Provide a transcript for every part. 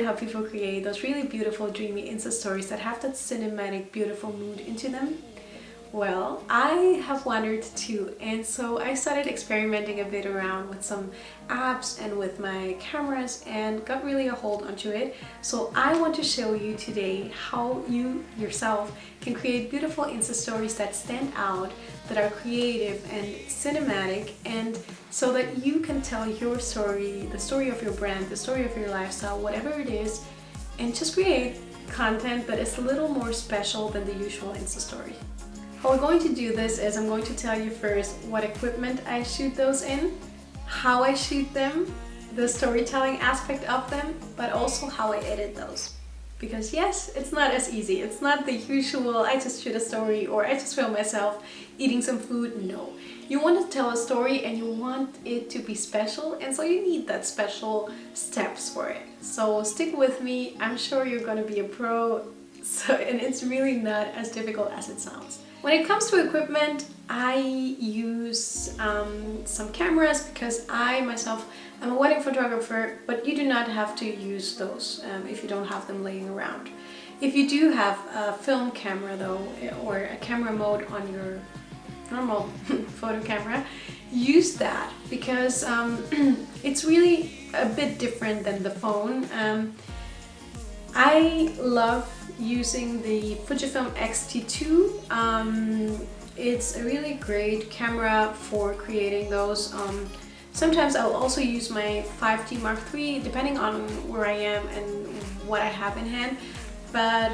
help people create those really beautiful, dreamy Insta stories that have that cinematic, beautiful mood into them? Well, I have wandered too, and so I started experimenting a bit around with some apps and with my cameras and got really a hold onto it. So I want to show you today how you yourself can create beautiful Insta stories that stand out, that are creative and cinematic, and so that you can tell your story, the story of your brand, the story of your lifestyle, whatever it is, and just create content that is a little more special than the usual Insta story. How we're going to do this is I'm going to tell you first what equipment I shoot those in, how I shoot them, the storytelling aspect of them, but also how I edit those. Because yes, it's not as easy. It's not the usual, I just shoot a story or I just film myself eating some food. No. You want to tell a story and you want it to be special, and so you need that special steps for it. So stick with me. I'm sure you're going to be a pro. And it's really not as difficult as it sounds. When it comes to equipment, I use some cameras because I myself am a wedding photographer, but you do not have to use those if you don't have them laying around. If you do have a film camera though, or a camera mode on your normal photo camera, use that because it's really a bit different than the phone. I love using the Fujifilm X-T2. It's a really great camera for creating those. Sometimes I'll also use my 5D Mark III depending on where I am and what I have in hand, but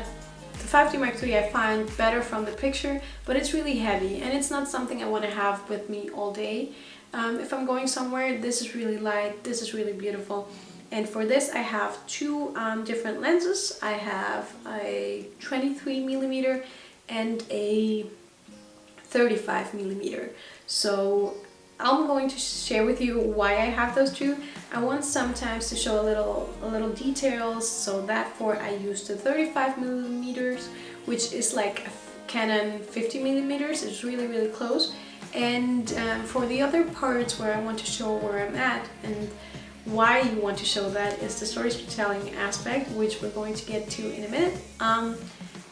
the 5D Mark III I find better from the picture, but it's really heavy and it's not something I want to have with me all day. If I'm going somewhere, this is really light, this is really beautiful. And for this I have two different lenses. I have a 23mm and a 35mm. So I'm going to share with you why I have those two. I want sometimes to show a little details, so therefore I use the 35mm, which is like a Canon 50mm. It's really close. And for the other parts where I want to show where I'm at and why you want to show that is the storytelling aspect, which we're going to get to in a minute.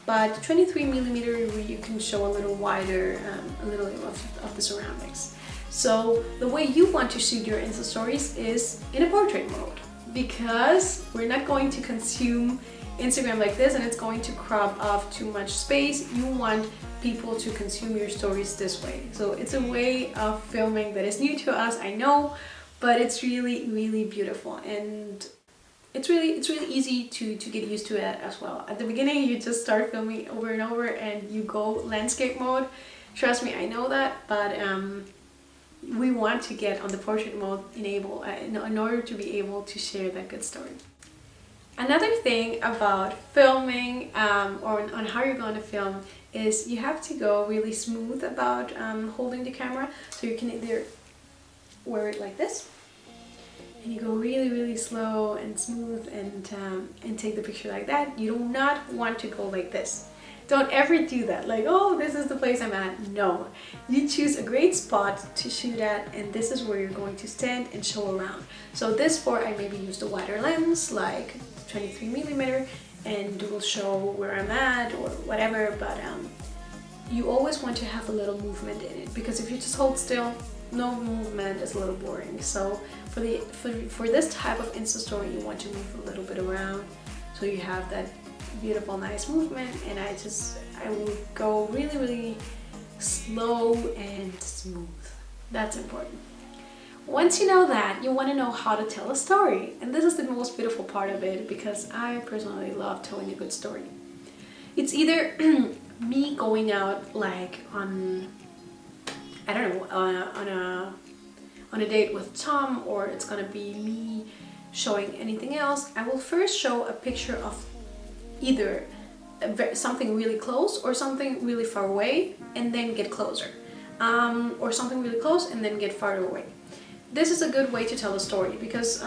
But 23mm you can show a little wider, a little of the surroundings. So the way you want to shoot your Insta stories is in a portrait mode, because we're not going to consume Instagram like this and it's going to crop off too much space. You want people to consume your stories this way. So it's a way of filming that is new to us, I know, but it's really beautiful, and it's really easy to get used to it as well. At the beginning you just start filming over and over and you go landscape mode. Trust me, I know that, but we want to get on the portrait mode in order to be able to share that good story. Another thing about filming or on how you're going to film is you have to go really smooth about holding the camera. So you can either wear it like this, and you go really slow and smooth and take the picture like that. You do not want to go like this. Don't ever do that, like, oh, this is the place I'm at. No, you choose a great spot to shoot at, and this is where you're going to stand and show around. So this for I maybe used a wider lens like 23mm and will show where I'm at or whatever, but you always want to have a little movement in it, because if you just hold still, no movement is a little boring. So for this type of Insta story, you want to move a little bit around so you have that beautiful nice movement. And I will go really slow and smooth. That's important. Once you know that, you want to know how to tell a story, and this is the most beautiful part of it, because I personally love telling a good story. It's either me going out like on, I don't know, on a date with Tom, or it's gonna be me showing anything else. I will first show a picture of either something really close or something really far away and then get closer, or something really close and then get farther away. This is a good way to tell a story, because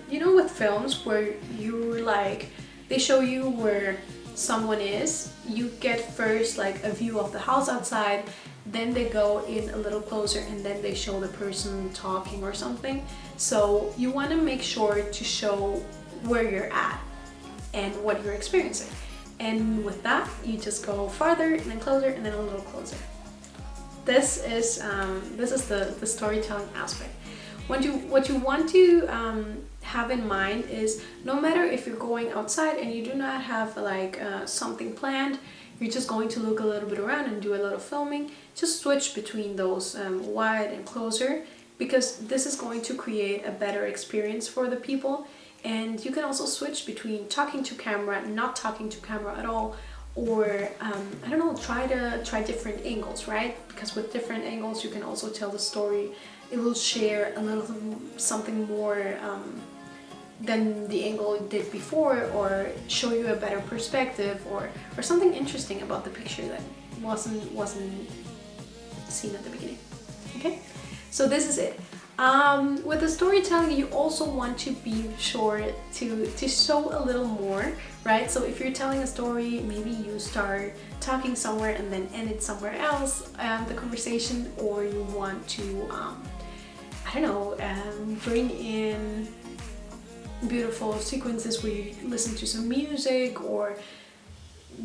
you know, with films where you're like, they show you where someone is, you get first like a view of the house outside, then they go in a little closer and then they show the person talking or something. So you want to make sure to show where you're at. and what you're experiencing. And with that, you just go farther and then closer and then a little closer. This is the storytelling aspect. What you want to have in mind is, no matter if you're going outside and you do not have like something planned, you're just going to look a little bit around and do a little filming, just switch between those wide and closer, because this is going to create a better experience for the people. And you can also switch between talking to camera, not talking to camera at all, or I don't know, try different angles, right? Because with different angles you can also tell the story. It will share a little something more than the angle it did before, or show you a better perspective, or something interesting about the picture that wasn't seen at the beginning. Okay, so this is it. With the storytelling, you also want to be sure to show a little more, right? So if you're telling a story, maybe you start talking somewhere and then end it somewhere else, the conversation, or you want to, I don't know, bring in beautiful sequences where you listen to some music, or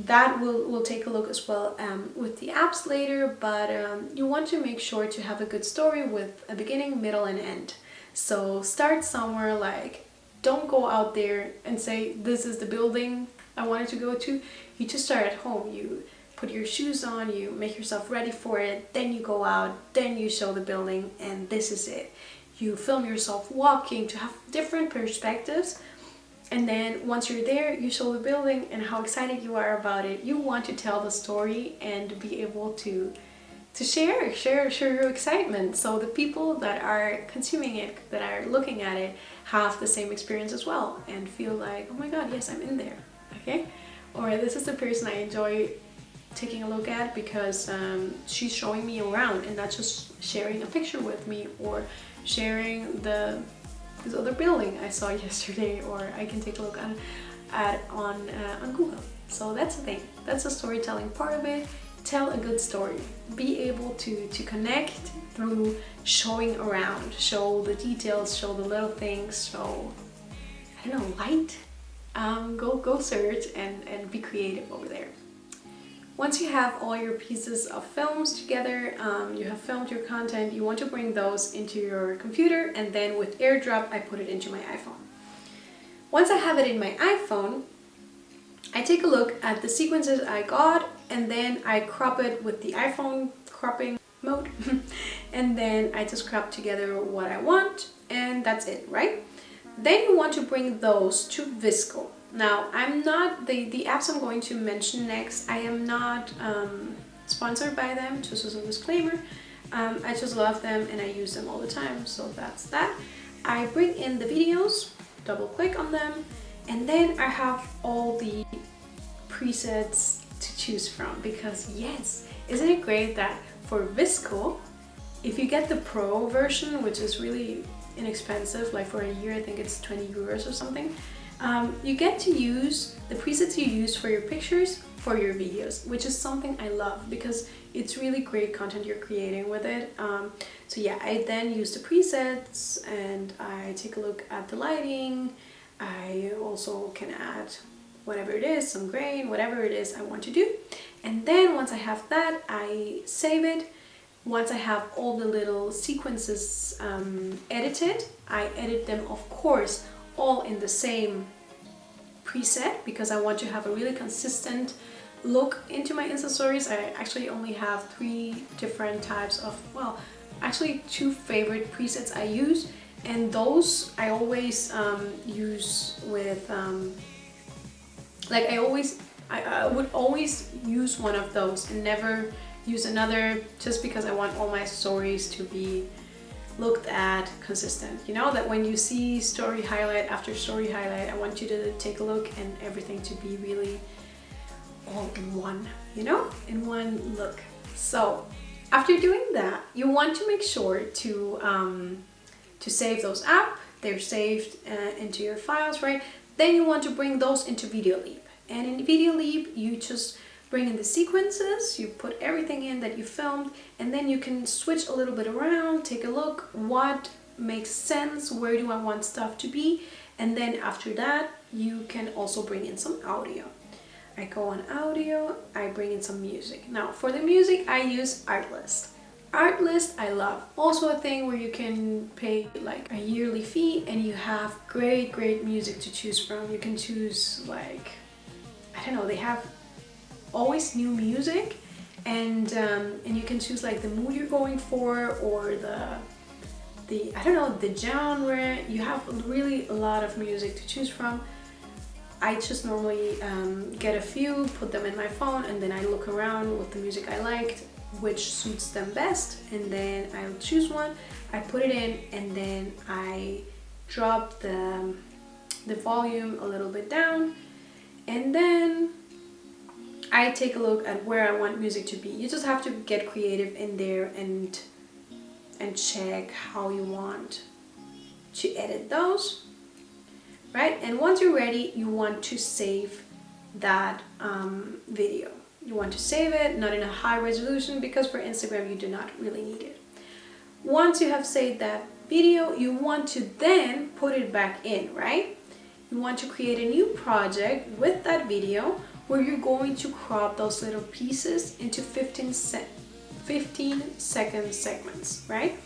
that we'll take a look as well with the apps later. But you want to make sure to have a good story with a beginning, middle, and end. So start somewhere, like don't go out there and say this is the building I wanted to go to. You just start at home, you put your shoes on, you make yourself ready for it, then you go out, then you show the building, and this is it. You film yourself walking to have different perspectives. And then once you're there, you show the building and how excited you are about it. You want to tell the story and be able to share your excitement, so the people that are consuming it, that are looking at it, have the same experience as well and feel like, oh my god, yes, I'm in there. Okay, or this is the person I enjoy taking a look at because she's showing me around and not just sharing a picture with me, or sharing this other building I saw yesterday, or I can take a look on Google. So that's the thing. That's the storytelling part of it. Tell a good story. Be able to connect through showing around. Show the details. Show the little things. Show, I don't know, light. Go search and be creative over there. Once you have all your pieces of films together, you have filmed your content, you want to bring those into your computer, and then with AirDrop, I put it into my iPhone. Once I have it in my iPhone, I take a look at the sequences I got, and then I crop it with the iPhone cropping mode, and then I just crop together what I want, and that's it, right? Then you want to bring those to VSCO. Now, I'm not, the apps I'm going to mention next, I am not sponsored by them, just as a disclaimer. I just love them and I use them all the time, so that's that. I bring in the videos, double click on them, and then I have all the presets to choose from, because yes, isn't it great that for VSCO, if you get the Pro version, which is really inexpensive, like for a year I think it's 20 euros or something, you get to use the presets you use for your pictures for your videos, which is something I love because it's really great content you're creating with it. So yeah, I then use the presets and I take a look at the lighting. I also can add whatever it is, some grain, whatever it is I want to do. And then once I have that, I save it. Once I have all the little sequences edited, I edit them, of course, all in the same preset, because I want to have a really consistent look into my Insta stories. I actually only have 3 different types of, well, actually 2 favorite presets I use, and those I always use with, like I would always use one of those and never use another, just because I want all my stories to be looked at consistent. You know, that when you see story highlight after story highlight, I want you to take a look and everything to be really all in one, you know, in one look. So after doing that, you want to make sure to save those up. They're saved into your files, right? Then you want to bring those into VideoLeap. And in VideoLeap, you just bring in the sequences, you put everything in that you filmed, and then you can switch a little bit around, take a look what makes sense, where do I want stuff to be, and then after that you can also bring in some audio. I go on audio, I bring in some music. Now for the music I use Artlist. Artlist I love. Also a thing where you can pay like a yearly fee and you have great music to choose from. You can choose like, I don't know, they have always new music, and you can choose like the mood you're going for, or the I don't know, the genre. You have really a lot of music to choose from. I just normally get a few, put them in my phone, and then I look around with the music I liked, which suits them best, and then I'll choose one, I put it in, and then I drop the volume a little bit down, and then I take a look at where I want music to be. You just have to get creative in there and check how you want to edit those, right? And once you're ready, you want to save that video. You want to save it, not in a high resolution, because for Instagram you do not really need it. Once you have saved that video, you want to then put it back in, right? You want to create a new project with that video where you're going to crop those little pieces into 15-second segments, right?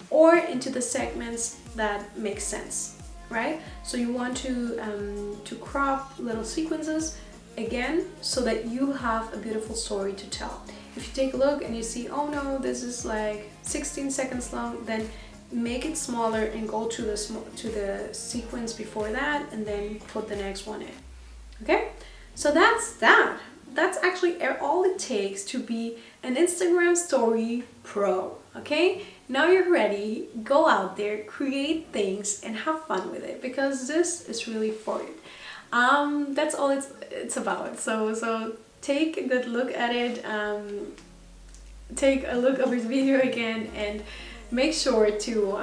Or into the segments that make sense, right? So you want to crop little sequences again so that you have a beautiful story to tell. If you take a look and you see, oh no, this is like 16 seconds long, then make it smaller and go to the sequence before that, and then put the next one in. Okay, so that's that. That's actually all it takes to be an Instagram story pro. Okay, now you're ready. Go out there, create things, and have fun with it, because this is really for you. That's all it's about. So take a good look at it. Take a look of this video again, and make sure to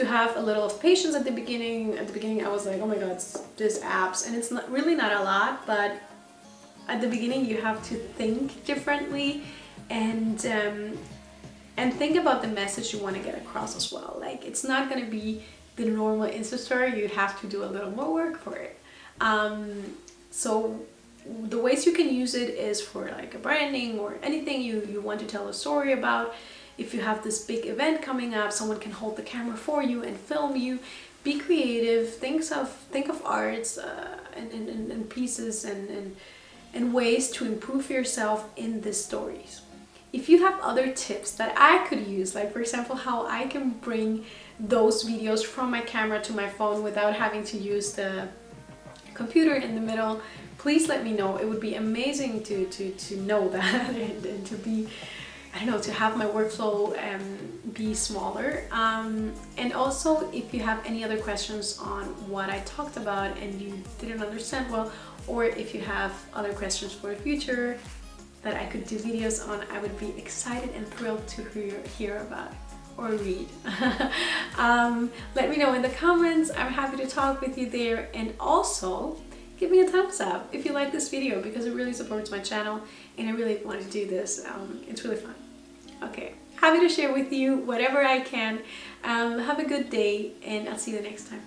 have a little of patience at the beginning. At the beginning I was like, oh my god, this apps, and it's really not a lot, but at the beginning you have to think differently and think about the message you want to get across as well. Like, it's not going to be the normal Insta story. You have to do a little more work for it. So the ways you can use it is for like a branding or anything you want to tell a story about. If you have this big event coming up, someone can hold the camera for you and film you. Be creative. Think of arts and pieces and ways to improve yourself in the stories. If you have other tips that I could use, like for example how I can bring those videos from my camera to my phone without having to use the computer in the middle, please let me know. It would be amazing to know that and to be, I don't know, to have my workflow be smaller. And also, if you have any other questions on what I talked about and you didn't understand well, or if you have other questions for the future that I could do videos on, I would be excited and thrilled to hear about or read. Let me know in the comments. I'm happy to talk with you there, and also give me a thumbs up if you like this video, because it really supports my channel and I really want to do this. It's really fun. Okay, happy to share with you whatever I can. Have a good day, and I'll see you the next time.